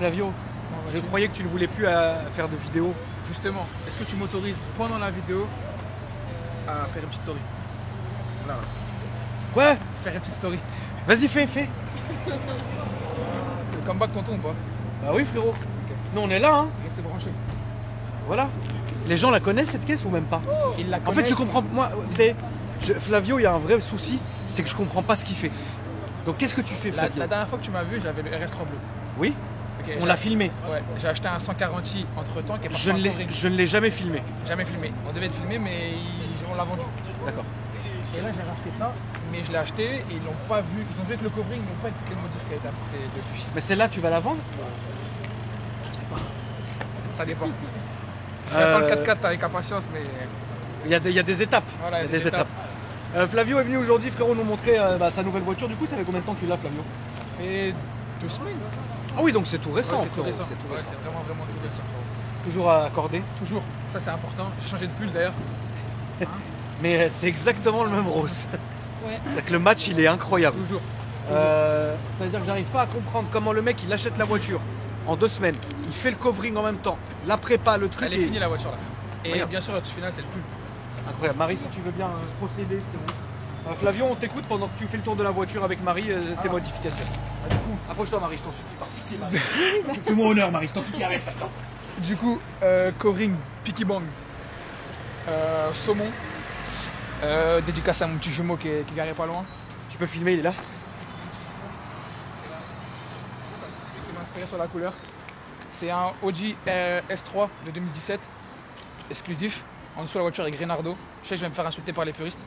Flavio, je croyais que tu ne voulais plus faire de vidéo. Justement, est-ce que tu m'autorises pendant la vidéo à faire une petite story? Là. Quoi? Faire une petite story. Vas-y, fais. C'est le comeback tonton ou pas? Bah oui, frérot. Nous, on est là, hein. Restez branchés. Voilà. Les gens la connaissent, cette caisse, ou même pas? Ils la En fait, je comprends. Moi, vous savez, Flavio, il y a un vrai souci, c'est que je comprends pas ce qu'il fait. Donc, qu'est-ce que tu fais, Flavio? La dernière fois que tu m'as vu, j'avais le RS3 bleu. Oui. Okay, on l'a filmé. Ouais, j'ai acheté un 140i entre temps qui est pas Je ne l'ai jamais filmé. Jamais filmé. On devait le filmer, mais on l'a vendu. D'accord. Et là, j'ai racheté ça, mais je l'ai acheté et ils l'ont pas vu. Ils ont vu que le covering, ils n'ont pas écouté le modif qui a été apporté depuis. Mais celle-là, tu vas la vendre? Je sais pas. Ça dépend. Je vais pas le 4x4 avec impatience, mais. Il y a des étapes. Voilà, il y a des étapes. Flavio est venu aujourd'hui, frérot, nous montrer sa nouvelle voiture. Du coup, ça fait combien de temps que tu l'as, Flavio? Ça fait 2 semaines. Ah oui, donc c'est tout récent, ouais, c'est tout récent. C'est tout récent. C'est vraiment tout récent. Toujours accordé? Toujours. Ça, c'est important. J'ai changé de pull d'ailleurs. Hein? Mais c'est exactement le même rose. Ouais. C'est-à-dire que le match, il est incroyable. Toujours. Ça veut dire que j'arrive pas à comprendre comment le mec, il achète la voiture en 2 semaines. Il fait le covering en même temps. La prépa, le truc. Elle est finie la voiture là. Et regarde. bien sûr, la touche finale, c'est le pull. Incroyable. Marie, si tu veux bien procéder. Flavio, on t'écoute pendant que tu fais le tour de la voiture avec Marie, tes modifications. Du coup, approche-toi, Marie, je t'en supplie. Fais-moi honneur, Marie, je t'en supplie, arrête. Du coup, covering, picky bang, saumon, dédicace à mon petit jumeau qui est garé pas loin. Tu peux filmer, il est là. Qui m'a inspiré sur la couleur. C'est un Audi S3 de 2017, exclusif. En dessous, la voiture est Grinardo. Je sais que je vais me faire insulter par les puristes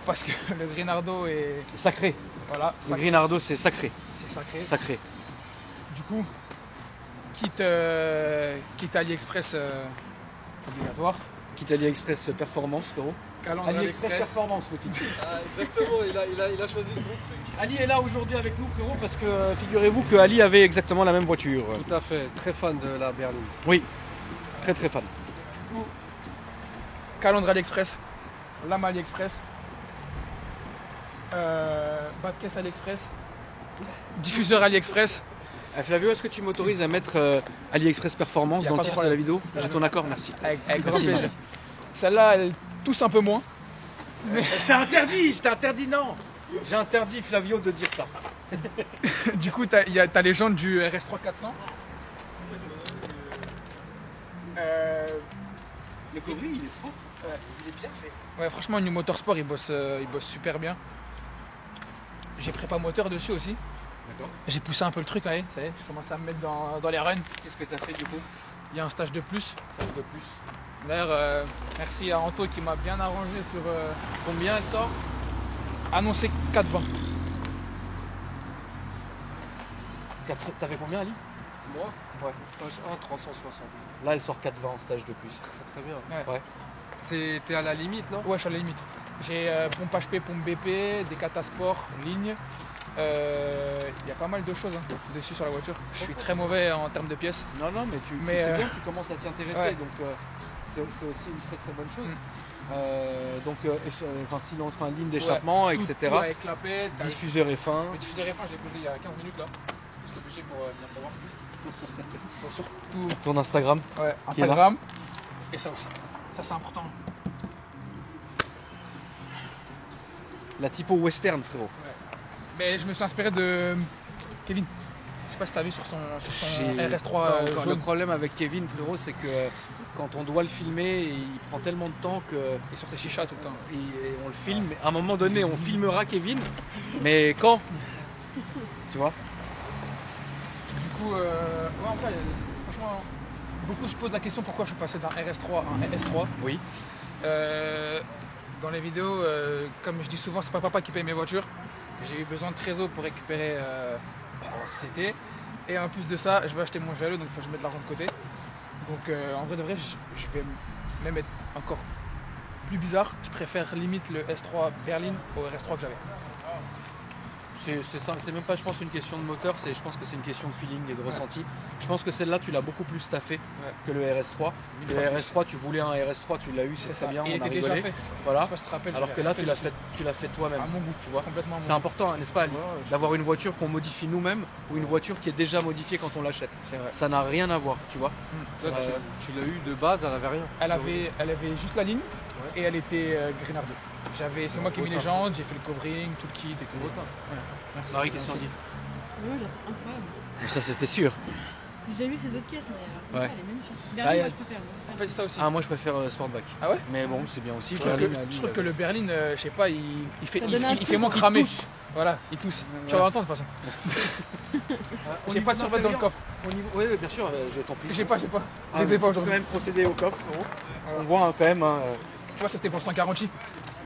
parce que le Grinardo est sacré. Voilà. Le Grinardo, c'est sacré. C'est sacré. Sacré. Du coup, quitte AliExpress obligatoire. Quitte AliExpress Performance, frérot. AliExpress Performance, le kit. Ah, exactement, il a choisi le bon truc. Ali est là aujourd'hui avec nous, frérot, parce que figurez-vous que Ali avait exactement la même voiture. Tout à fait, très fan de la berline. Oui, très fan. Du coup, calandre AliExpress, lame AliExpress, bas de caisse AliExpress, diffuseur AliExpress. Flavio, est-ce que tu m'autorises à mettre AliExpress Performance dans le titre de la vidéo? J'ai ton accord, merci. Avec grand plaisir. Celle-là, elle tousse un peu moins. Je t'ai interdit, non. J'ai interdit Flavio de dire ça. Du coup, t'as les jantes du RS3 400. Le covering, il est propre. Il est bien fait. Ouais, franchement, New Motorsport, il bosse super bien. J'ai prépa moteur dessus aussi. D'accord. J'ai poussé un peu le truc, allez, ça y est, je commence à me mettre dans les runs. Qu'est-ce que tu as fait du coup? Il y a un stage de plus. Stage de plus. D'ailleurs, merci à Anto qui m'a bien arrangé sur... Combien elle sort? Annoncé 4,20. T'as fait combien, Ali? Moi? Ouais. Stage 1, 360. Là, elle sort 4,20 en stage de plus. Très bien. Ouais. T'es à la limite, non? Ouais, je suis à la limite. J'ai pompe HP, pompe BP, des catasports, ligne. Il y a pas mal de choses dessus sur la voiture. Je suis très mauvais en termes de pièces. Non, mais c'est bien que tu commences à t'y intéresser, ouais. Donc c'est aussi une très bonne chose. Ligne d'échappement, etc. Tout avec clapet, diffuseur F1. Le diffuseur F1, je l'ai posé il y a 15 minutes là. Je l'ai obligé pour bien savoir. Surtout ton Instagram. Ouais, Instagram. Et ça aussi. Ça, c'est important. La typo western, frérot. Ouais. Mais je me suis inspiré de Kevin. Je sais pas si t'as vu sur son RS3 jaune. Le problème avec Kevin, frérot, c'est que quand on doit le filmer, il prend tellement de temps que... Et sur ses chichas tout le temps. Et on le filme. À un moment donné, on filmera Kevin. Mais quand? Tu vois? Du coup, en vrai, franchement, beaucoup se posent la question pourquoi je suis passé d'un RS3 à un RS3. Oui. Dans les vidéos, comme je dis souvent, c'est pas papa qui paye mes voitures. J'ai eu besoin de trésor pour récupérer la société. Et en plus de ça, je vais acheter mon GLE, donc il faut que je mette de l'argent de côté. Donc en vrai de vrai, je vais même être encore plus bizarre. Je préfère limite le S3 berline au RS3 que j'avais. c'est même pas, je pense, une question de moteur, je pense que c'est une question de feeling et de ressenti. Je pense que celle-là, tu l'as beaucoup plus staffé que le RS3. Le RS3, tu voulais un RS3, tu l'as eu, c'est très bien, Il on a était déjà rigolé. fait. Voilà. Je sais pas si tu te rappelles, Alors que là, tu l'as fait toi-même. à mon goût, Tu vois. complètement à mon C'est goût. important, n'est-ce pas, Ali, d'avoir une voiture qu'on modifie nous-mêmes ou une voiture qui est déjà modifiée quand on l'achète. C'est vrai. Ça n'a rien à voir, tu vois. Toi, tu l'as eu de base, elle avait rien. Elle avait juste la ligne et elle était Grenardo. C'est moi qui ai mis les jantes, j'ai fait le covering, tout le kit et tout. Merci. Marie, qu'est-ce qu'on dit? Moi, je la trouve incroyable. Ça, c'était sûr. J'ai déjà vu ses autres caisses, mais Ouais. elle est magnifique. Ah, Berlin, y a- moi, je préfère. En fait, c'est ça aussi. Ah, moi, je préfère Sportback. Ah ouais? Mais bon, c'est bien aussi. Je trouve Berlin, que le Berlin, je sais pas, il fait, Ça donne un il truc, fait moins il cramer. tousse. Voilà, il tousse. Tu Ouais. vas l'entendre de toute façon. J'ai pas de survêt dans le coffre. Oui, bien sûr, je t'en prie. J'ai pas. Ah, Je les ai pas on peut aujourd'hui. quand même procéder au coffre. On voit quand même. Tu vois, ça c'était pour le 140i.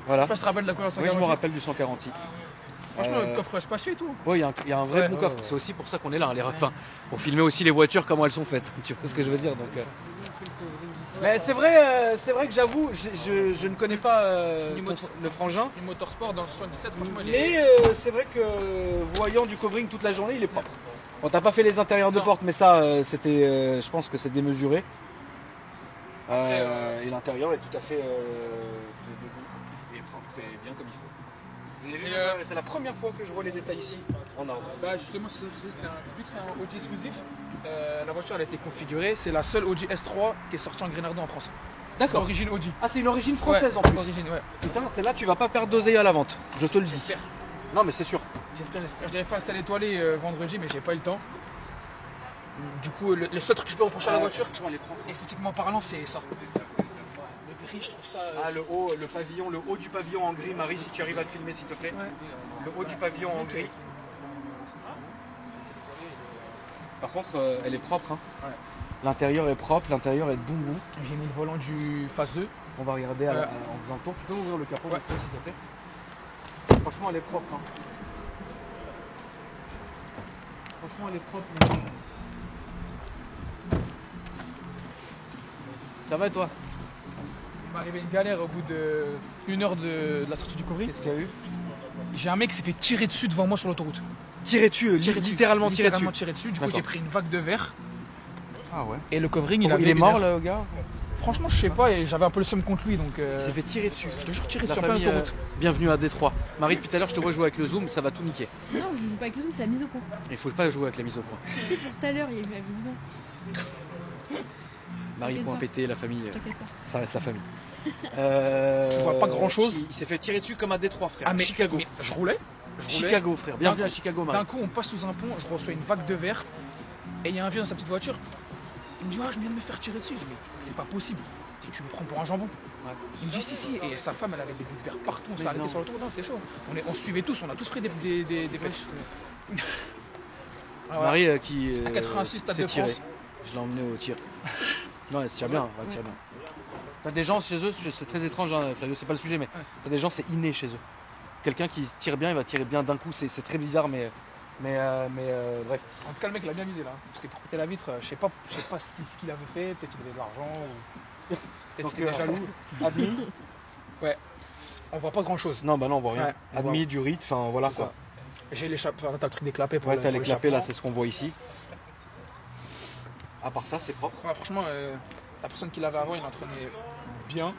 Voilà. Je sais pas si tu te rappelles de la couleur Oui, 140i. je me rappelle du 140i. Franchement, le coffre spacieux et tout. Oui, il y a un vrai Ouais, bon coffre. C'est aussi pour ça qu'on est là. Enfin, pour filmer aussi les voitures, comment elles sont faites. Tu vois ce que je veux dire donc, Mais c'est vrai que j'avoue, je ne connais pas le frangin. Le motorsport dans le 77, franchement, il est. Mais c'est vrai que voyant du covering toute la journée, il est propre. On t'a pas fait les intérieurs de Non. porte, mais ça, c'était, je pense que c'est démesuré. Après, Et l'intérieur est tout à fait et propre et bien comme il faut. Vous avez vu, c'est la première fois que je vois les détails ici en ordre. Bah justement, vu que c'est un OG exclusif, la voiture elle a été configurée. C'est la seule OG S3 qui est sortie en Grenardo en France. D'accord. D'origine OG. Ah, c'est une origine française Ouais, en plus. d'origine, ouais. Putain, celle-là, tu vas pas perdre d'oseille à la vente. Je te le dis. J'espère. Non, mais c'est sûr. J'espère. Je devais faire le salé étoilé vendredi, mais j'ai pas eu le temps. Du coup, le seul truc que je peux reprocher à la voiture, franchement, elle est propre. esthétiquement parlant, c'est ça. Le gris, je trouve ça. Ah, le haut du pavillon en gris, Marie, si tu arrives à le filmer, s'il te plaît. Ouais. Le haut du pavillon en gris. Par contre, elle est propre. Hein. Ouais. L'intérieur est propre, l'intérieur est boum boum. J'ai mis le volant du Phase 2. On va regarder Ouais. en faisant le tour. Tu peux ouvrir le capot, Ouais. s'il te plaît. Franchement, elle est propre. Hein. Franchement, elle est propre. Ça va et toi? Il m'est arrivé une galère au bout d'une heure de la sortie du covering. Qu'est-ce qu'il y a eu? J'ai un mec qui s'est fait tirer dessus devant moi sur l'autoroute. Tiré dessus, littéralement tiré dessus. tiré dessus. Du coup, D'accord. j'ai pris une vague de verre. Ah ouais. Et le covering, Il est mort là, le gars? Franchement, je sais pas, et j'avais un peu le seum contre lui, donc. Il s'est fait tirer dessus. Je te jure, tiré La dessus en plein famille, autoroute. bienvenue à Détroit. Marie, depuis tout à l'heure, je te vois jouer avec le zoom, ça va tout niquer. Non, je joue pas avec le zoom, c'est la mise au point. Il faut pas jouer avec la mise au point. Si, pour tout à l'heure, il y avait besoin. Marie, T'inquiète point pas. pété, la famille, T'inquiète pas. ça reste la famille. Je vois pas grand-chose. Il s'est fait tirer dessus comme à Détroit, frère. Ah, mais Chicago. mais je roulais. Chicago, frère. Bienvenue à Chicago, Marie. D'un coup, on passe sous un pont, je reçois une vague de verre, et il y a un vieux dans sa petite voiture. Il me dit, ah, je viens de me faire tirer dessus. Je dis, mais c'est pas possible. Tu me prends pour un jambon. Ouais. Il me dit, si. Et sa femme, elle avait des bouts de verre partout. On s'est Mais arrêté non. sur le tour. Non, c'était chaud. On se suivait tous, on a tous pris des pêches. Ah, voilà. Marie qui. À 86, Stade s'est de tirée. France. Je l'ai emmené au tir. Non, elle se tire bien, elle tire bien. T'as des gens chez eux, c'est très étrange, hein, Flavio, c'est pas le sujet, mais t'as des gens, c'est inné chez eux. Quelqu'un qui tire bien, il va tirer bien d'un coup, c'est très bizarre, mais bref. En tout cas, le mec, il a bien visé là. Parce que pour péter la vitre, je sais pas ce qu'il avait fait. Peut-être qu'il avait de l'argent ou. Peut-être Donc qu'il était jaloux. admis. On voit pas grand chose. Non, bah non, on voit rien. Ouais, on Admis, du rite, enfin voilà C'est quoi. ça. J'ai l'échappe, enfin, t'as le truc des clapets pour Ouais, le- t'as pour les clapets là, l'échappement. c'est ce qu'on voit ici. À part ça, c'est propre. Ouais, franchement, la personne qui l'avait avant, il entraînait bien.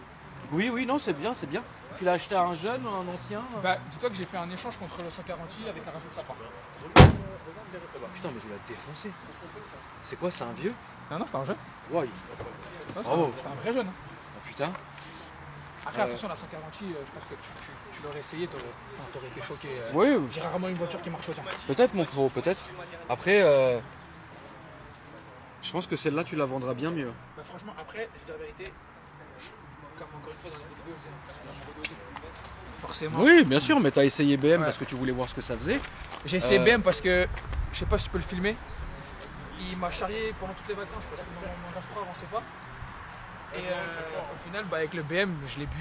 Oui, non, c'est bien, c'est bien. Tu l'as acheté à un jeune, un ancien Bah, dis-toi que j'ai fait un échange contre le 140i avec un rajout de sa part. Putain, mais tu l'as défoncé. C'est quoi, c'est un vieux? Non, c'était un jeune. Ouais, Ouais, Bravo. c'était un vrai jeune. hein. putain. Après, attention, la 140i, je pense que tu l'aurais essayé, t'aurais été choqué. Oui, J'ai rarement une voiture qui marche autant. peut-être mon frérot, peut-être. Après, je pense que celle-là, tu la vendras bien mieux. Bah, franchement, après, je dis la vérité, comme encore une fois dans la vidéo, je suis amoureux d'Audi. Forcément. Oui, bien sûr, mais t'as essayé BM Ouais. parce que tu voulais voir ce que ça faisait. J'ai essayé Euh. BM parce que, je sais pas si tu peux le filmer, il m'a charrié pendant toutes les vacances parce que mon Gastro avançait pas. Et au final, bah, avec le BM, je l'ai bu.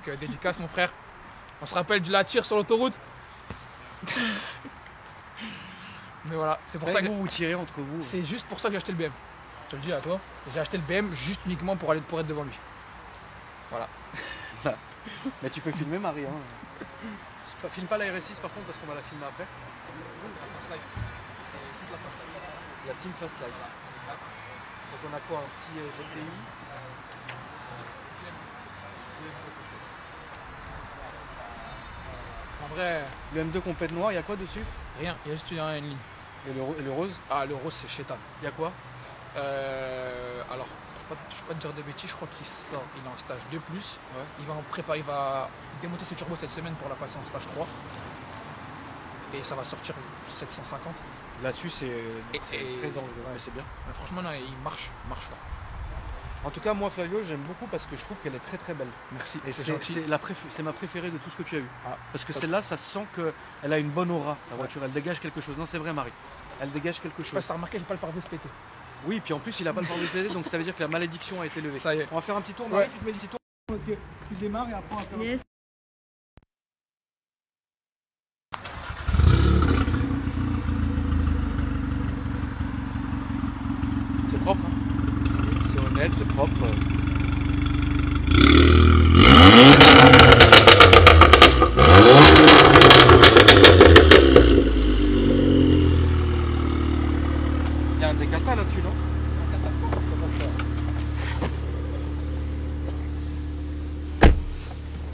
Donc dédicace mon frère. On se rappelle de la tire sur l'autoroute. Mais voilà, c'est pour ça que vous tirez entre vous. c'est juste pour ça que j'ai acheté le BM. Je te le dis à toi. J'ai acheté le BM juste uniquement pour être devant lui. Voilà. Mais tu peux filmer Marie. Hein. Filme pas la RS6 par contre parce qu'on va la filmer après. Ça, c'est la Fast Life. C'est toute la Fast Life. La Team Fast Life. Donc on a quoi? Un petit GTI. En vrai, Le M2 complète noir, il y a quoi dessus? rien, il y a juste une ligne. Et le rose? Ah, le rose, c'est chétan. Il y a quoi? Alors, je ne vais pas te dire de bêtises, je crois qu'il sort, il est en stage 2+. Ouais. Il va en prépa, il va démonter ses turbos cette semaine pour la passer en stage 3. Et ça va sortir 750. Là-dessus c'est Et- très dangereux, mais c'est bien. Mais franchement, là, il marche fort. En tout cas, moi Flavio, j'aime beaucoup parce que je trouve qu'elle est très très belle. Merci, Et c'est gentil. c'est ma préférée de tout ce que tu as eu. Ah, Parce que top. celle-là, ça sent qu'elle a une bonne aura, la voiture. Elle dégage quelque chose. Non, c'est vrai, Marie. Elle dégage quelque Je sais pas chose. si t'as remarqué, j'ai pas le pare-brise pété. Oui, puis en plus, il a pas le pare-brise pété, donc ça veut dire que la malédiction a été levée. Ça y est. On va faire un petit tour, Marie. Ouais. Tu te mets un petit tour. Ok, tu démarres et après on va faire un Yes. C'est propre, hein. C'est honnête, c'est propre. Il y a un décata là-dessus, non? C'est un catastrophe.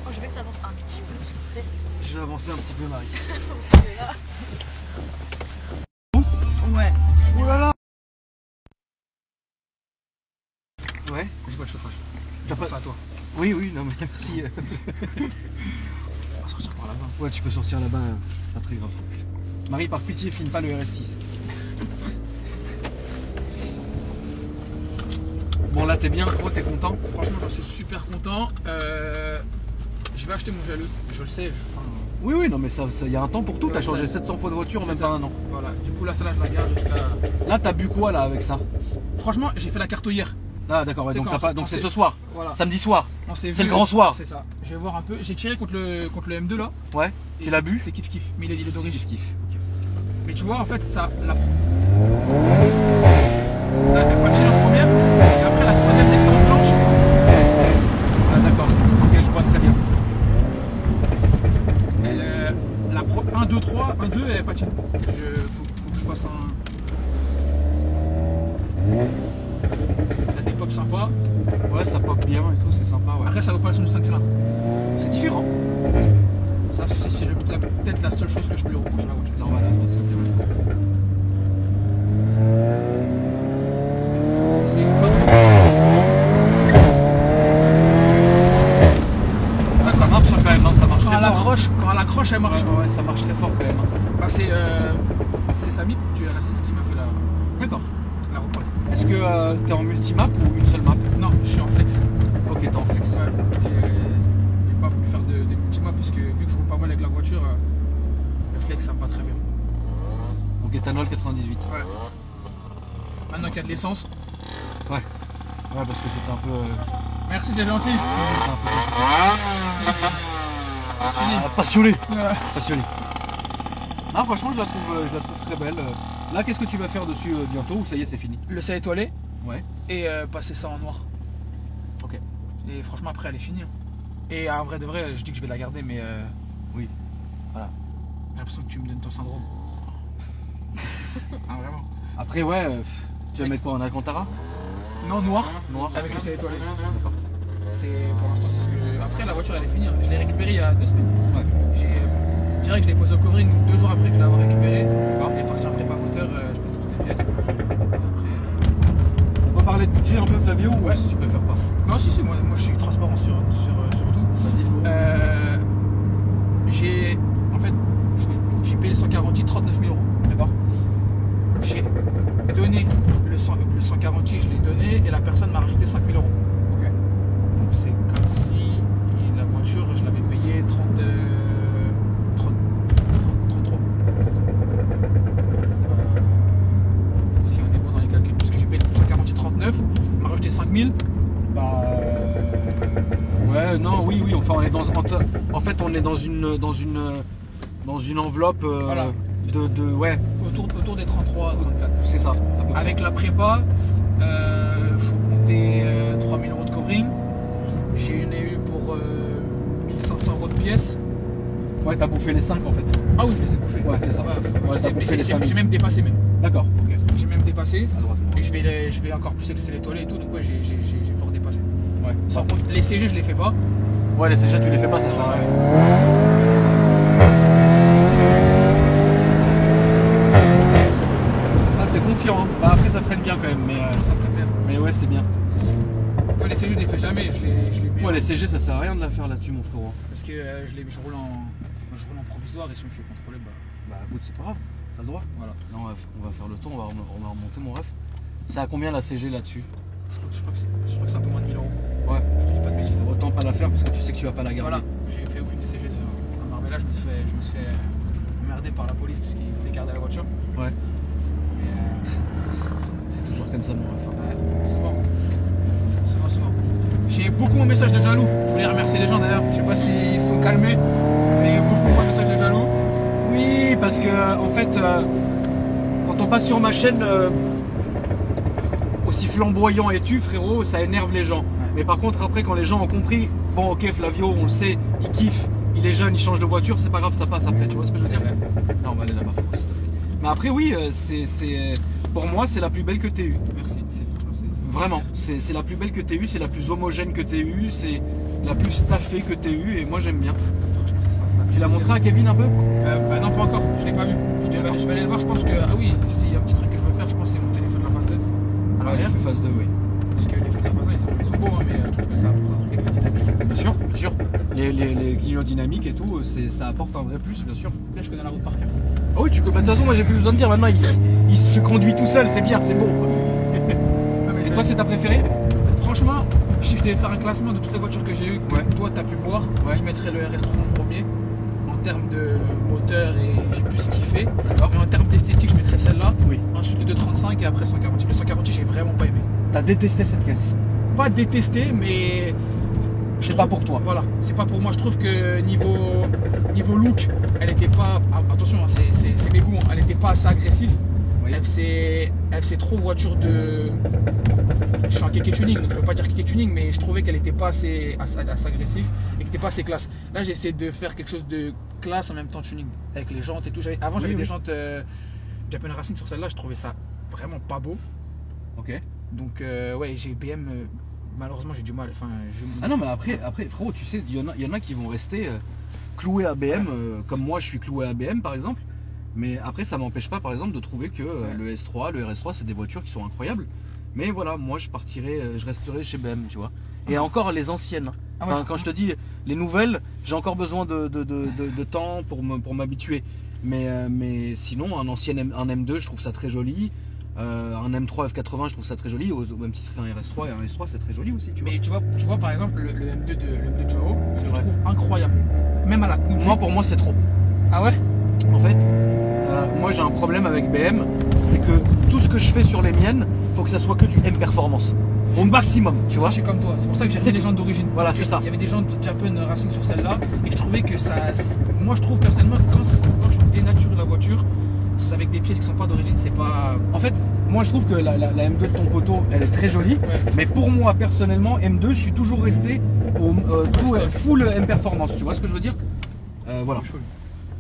Oh, je vais que ça avance un petit peu. Je vais avancer un petit peu, Marie. Ouais. Oh là là! Ouais. J'ai pas de chauffage. T'as pas... Pense à toi. Oui, oui, non mais merci. On va sortir par là-bas. Ouais, tu peux sortir là-bas, c'est pas très grave. Marie, par pitié, filme pas le RS6. Bon, là, t'es bien, gros, t'es content? Franchement, j'en suis super content. Je vais acheter mon jaloux. Je le sais. Oui, oui, non, mais ça, y a un temps pour tout. Ouais, T'as changé ça- 700 fois de voiture en c'est même ça. pas un an. Voilà. Du coup, là, celle-là, je la garde jusqu'à. Là, t'as bu quoi, là, avec ça? Franchement, j'ai fait la carte hier. Ah, d'accord, ouais, C'est donc, quand t'as pas... on donc c'est s'est- ce soir, Voilà. samedi soir. On s'est C'est vu, le grand soir. C'est ça. Je vais voir un peu. J'ai tiré contre le M2 là. Ouais, Et tu l'as c'est- bu? C'est kiff kiff. Mais il est d'origine. Kiff. Mais tu vois, en fait, ça. Là, elle patine en première. Et après, la troisième, dès que ça enclenche. Ah, d'accord, ok, je vois très bien. Elle, la 1, 2, 3, 1, 2, elle patine. Faut que je fasse un. Elle a des pops sympas. Ouais, ça pop bien et tout, c'est sympa, ouais. Après, ça vaut pas le son du 5 cylindres. C'est différent. Ça, c'est peut-être la seule chose que je peux lui reprocher à la voiture. Non, voilà, c'est bien. C'est pas Ouais, ça marche quand même, hein, ça marche Quand très elle fort. accroche, elle marche. Ouais, ça marche très fort quand même. Bah, c'est Samy, tu es raciste, qui m'a fait D'accord. la reprendre. Est-ce que t'es en multimap ou une seule map? Non, je suis en flex. Ok, t'es en flex. Ouais, j'ai pas voulu faire de multimap parce que vu que je roule pas mal avec la voiture, le flex ça me va très bien. Donc éthanol 98. Ouais. Maintenant qu'il y a de l'essence. Ouais. Ouais, parce que c'était un peu. Merci, c'est gentil. C'était un peu... Fini. Ah, passionné. Voilà. Passionné. Ah, franchement, je la trouve très belle. Là, qu'est-ce que tu vas faire dessus bientôt ou ça y est, c'est fini? Le ciel étoilé Ouais. et passer ça en noir. Ok. Et franchement, après, elle est finie. Et en vrai de vrai, je dis que je vais la garder, mais Oui. Voilà. j'ai l'impression que tu me donnes ton syndrome. Ah, vraiment. Après, ouais, tu vas mettre quoi en Alcantara? Non, noir. Noir. Avec le ciel étoilé. C'est pour l'instant c'est ce que. Après la voiture elle est finie. Je l'ai récupérée il y a 2 semaines. Ouais. Direct je l'ai posée au covering 2 jours après que je l'ai récupérée. Elle est partie en prépa moteur, je pose toutes les pièces. Après. On va parler de budget un peu, Flavio, ou Ouais. si tu préfères pas? Non si moi je suis transparent sur tout. Vas-y, go. J'ai. En fait j'ai payé le 140i 39 000 €. D'accord. J'ai donné le 140i, je l'ai donné et la personne m'a rajouté 5 000 €. Ok. Donc c'est comme si la voiture, je l'avais payée 33. Si on est bon dans les calculs, parce que j'ai payé 148,39, on m'a rajouté 5000. Bah. Ouais, non, oui, enfin, on est dans. En fait, on est dans une enveloppe Voilà. ouais, Autour des 33, 34. c'est ça. à peu près. Avec la prépa, faut compter 3 000 € de covering. J'ai eu pour 1 500 € de pièces. Ouais, t'as bouffé les 5 en fait. Ah oui, je les ai bouffés. Ouais, c'est ça. Ouais, t'as bouffé les 5. J'ai même dépassé même. D'accord, ok. J'ai même dépassé. À droite. Et je vais encore plus exceller les toilettes et tout, donc ouais, j'ai fort dépassé. Ouais. Sans compte, les CG, je les fais pas. Ouais, les CG, tu les fais pas, ça sert à rien. Ah, t'es confiant, hein. Bah après, ça freine bien quand même, mais. Ça fait bien. Mais ouais, c'est bien. Ouais, les CG, je les fais jamais. Je les mets. Ouais, les CG, ça sert à rien de la faire là-dessus, mon frérot. Parce que je roule en provisoire et si je me fais contrôler, Bah écoute, c'est pas grave, t'as le droit. voilà. Là, on va faire le tour, on va remonter mon ref. C'est à combien la CG là-dessus? Je crois que c'est un peu moins de 1000 €. Ouais. Je te dis pas de bêtises. Autant pas la faire parce que tu sais que tu vas pas la garder. Voilà, j'ai fait aucune des CG à Marbella, je me suis fait emmerder par la police parce qu'ils voulaient garder la voiture. Ouais. Et, C'est toujours comme ça, mon ref. ouais, souvent. J'ai beaucoup de messages de jaloux. Je voulais remercier les gens d'ailleurs. Je sais pas s'ils se sont calmés, mais il y a beaucoup de messages de jaloux. Oui, parce que en fait, quand on passe sur ma chaîne, aussi flamboyant es-tu, frérot, ça énerve les gens. Mais par contre, après, quand les gens ont compris, bon, ok, Flavio, on le sait, il kiffe, il est jeune, il change de voiture, c'est pas grave, ça passe après. Tu vois ce que je veux dire? Là, on va aller là-bas, frérot, s'il te plaît. Mais après, oui, pour moi, c'est la plus belle que t'aies eue. Merci. Vraiment, c'est la plus belle que t'aies eue, c'est la plus homogène que t'aies eue, c'est la plus staffée que t'aies eue, et moi j'aime bien. Franchement, c'est ça. Tu l'as montré à Kevin un peu? Bah non, pas encore. Je l'ai pas vu. Je vais aller le voir. Je pense que ah oui, s'il y a un petit truc que je veux faire, je pense que c'est monter les feux de la phase 2 à Ouais, il l'arrière. fait phase 2, oui. Parce que les feux de la phase 1 ils sont beaux, hein, mais je trouve que ça apporte un truc avec la dynamique. Bien sûr, bien sûr. Les clignots dynamiques et tout, ça apporte un vrai plus, bien sûr. Tu sais, je connais la route par cœur. Ah oui, bah, de toute façon, moi j'ai plus besoin de dire, maintenant il se conduit tout seul, c'est bien, c'est beau. Et toi, c'est ta préférée? Franchement, si je devais faire un classement de toutes les voitures que j'ai eues, que Ouais. toi t'as pu voir, Ouais. je mettrais le RS3 en premier. En termes de moteur et j'ai plus kiffé. D'accord. Mais en termes d'esthétique, je mettrais celle-là. Oui. Ensuite le 235 et après le 140. Le 140, j'ai vraiment pas aimé. T'as détesté cette caisse? Pas détesté, mais. C'est pas pour toi. Voilà, c'est pas pour moi. Je trouve que niveau look, elle était pas. Attention, hein, c'est mes goûts, hein, elle était pas assez agressive. Oui. Elle faisait trop voiture de. Je suis en kéké tuning, donc je peux pas dire kéké tuning, mais je trouvais qu'elle était pas assez agressive et qu'elle était pas assez classe. Là, j'ai essayé de faire quelque chose de classe en même temps tuning, avec les jantes et tout. Avant, j'avais des jantes Japan Racing sur celle-là, je trouvais ça vraiment pas beau. Ok. Donc, ouais, j'ai BM. Malheureusement, j'ai du mal. Enfin, Ah non, mais après frérot, tu sais, il y en a qui vont rester cloués à BM, comme moi je suis cloué à BM par exemple. Mais après, ça m'empêche pas, par exemple, de trouver que le S3, le RS3, c'est des voitures qui sont incroyables. Mais voilà, moi, je resterai chez BM, tu vois. Et encore les anciennes. Ah ouais, Enfin, quand je te dis les nouvelles, j'ai encore besoin de temps pour m'habituer. Mais sinon, un M2, je trouve ça très joli. Un M3 F80, je trouve ça très joli. Au même titre qu'un RS3 et un S3, c'est très joli aussi, tu vois. Mais tu vois par exemple le M2 de Joao, je le trouve incroyable. Même à la conduite. Moi, pour moi, c'est trop. Ah ouais? En fait, moi j'ai un problème avec BM, c'est que tout ce que je fais sur les miennes, faut que ça soit que du M performance. Au maximum, tu vois. Je suis comme toi, c'est pour ça que j'ai C'est mis les jantes d'origine. Voilà, Parce que c'est ça. Il y avait des jantes Japan Racing sur celle-là, et je trouvais que ça. Moi je trouve personnellement que quand je dénature la voiture, c'est avec des pièces qui sont pas d'origine, c'est pas. En fait, moi je trouve que la M2 de ton poteau, elle est très jolie. Ouais. Mais pour moi personnellement, M2, je suis toujours resté au full M performance. Tu vois ce que je veux dire? Voilà.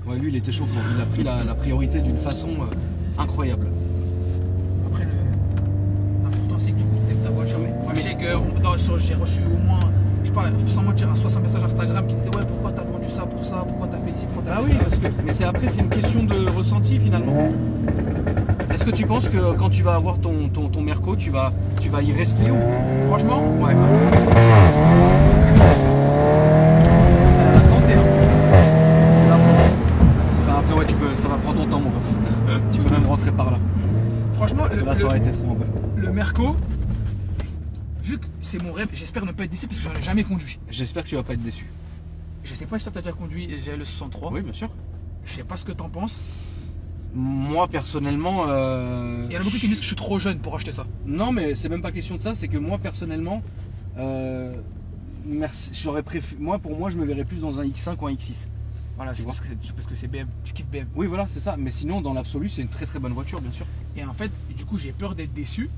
Ouais, lui il était chaud. Il a pris la priorité d'une façon incroyable. Après, l'important c'est que tu aimes ta voiture. Moi je sais que j'ai reçu au moins, je sais pas, sans mentir, 60 messages Instagram qui disaient ouais, pourquoi t'as vendu ça pour ça, pourquoi t'as fait ci, pourquoi t'as Ah fait oui, ça. parce que. Mais c'est une question de ressenti finalement. Est-ce que tu penses que quand tu vas avoir ton Merco, tu vas y rester ou... Franchement, Ouais. La santé, hein. C'est la fin. Après, ouais, ça va prendre ton temps, mon ref. Tu peux même rentrer par là. franchement, Là, ça aurait été trop en bas. le Merco, vu que c'est mon rêve, j'espère ne pas être déçu parce que j'en ai jamais conduit. J'espère que tu vas pas être déçu. Je sais pas si toi t'as déjà conduit le 63. Oui, bien sûr. Je sais pas ce que t'en penses. Moi, personnellement. Il y en a beaucoup qui disent que je suis trop jeune pour acheter ça. Non, mais c'est même pas question de ça. C'est que moi, personnellement, j'aurais préféré. Pour moi, je me verrais plus dans un X5 ou un X6. Voilà, c'est vois. parce que c'est BM, tu kiffes BM. Oui, voilà, c'est ça. Mais sinon, dans l'absolu, c'est une très très bonne voiture, bien sûr. Et en fait, du coup, j'ai peur d'être déçu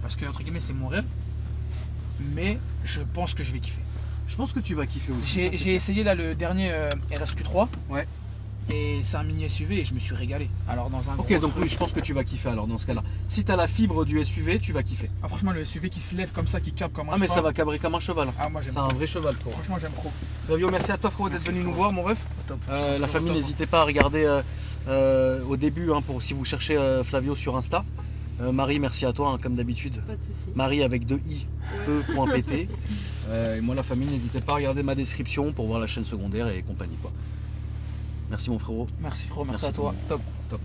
parce que entre guillemets, c'est mon rêve. Mais je pense que je vais kiffer. Je pense que tu vas kiffer aussi. J'ai essayé là le dernier RSQ3. Ouais. Et c'est un mini SUV et je me suis régalé. Alors dans un Ok, gros donc truc- oui, je pense que tu vas kiffer alors dans ce cas-là. Si t'as la fibre du SUV, tu vas kiffer. Ah, franchement, le SUV qui se lève comme ça, qui cabre comme un Ah mais cheval. ça va cabrer comme un cheval. Ah, moi j'aime C'est un vrai cheval quoi. Franchement, j'aime trop. Flavio, merci à toi frérot d'être venu nous voir mon ref. Top. La Top, famille, top. n'hésitez pas à regarder au début hein, pour si vous cherchez Flavio sur Insta. Marie, merci à toi hein, comme d'habitude. Pas de soucis. Marie avec 2 i, e.pt. Et moi la famille, n'hésitez pas à regarder ma description pour voir la chaîne secondaire et compagnie quoi. Merci mon frérot. Merci frérot, merci Merci à toi. tout le Top. Top.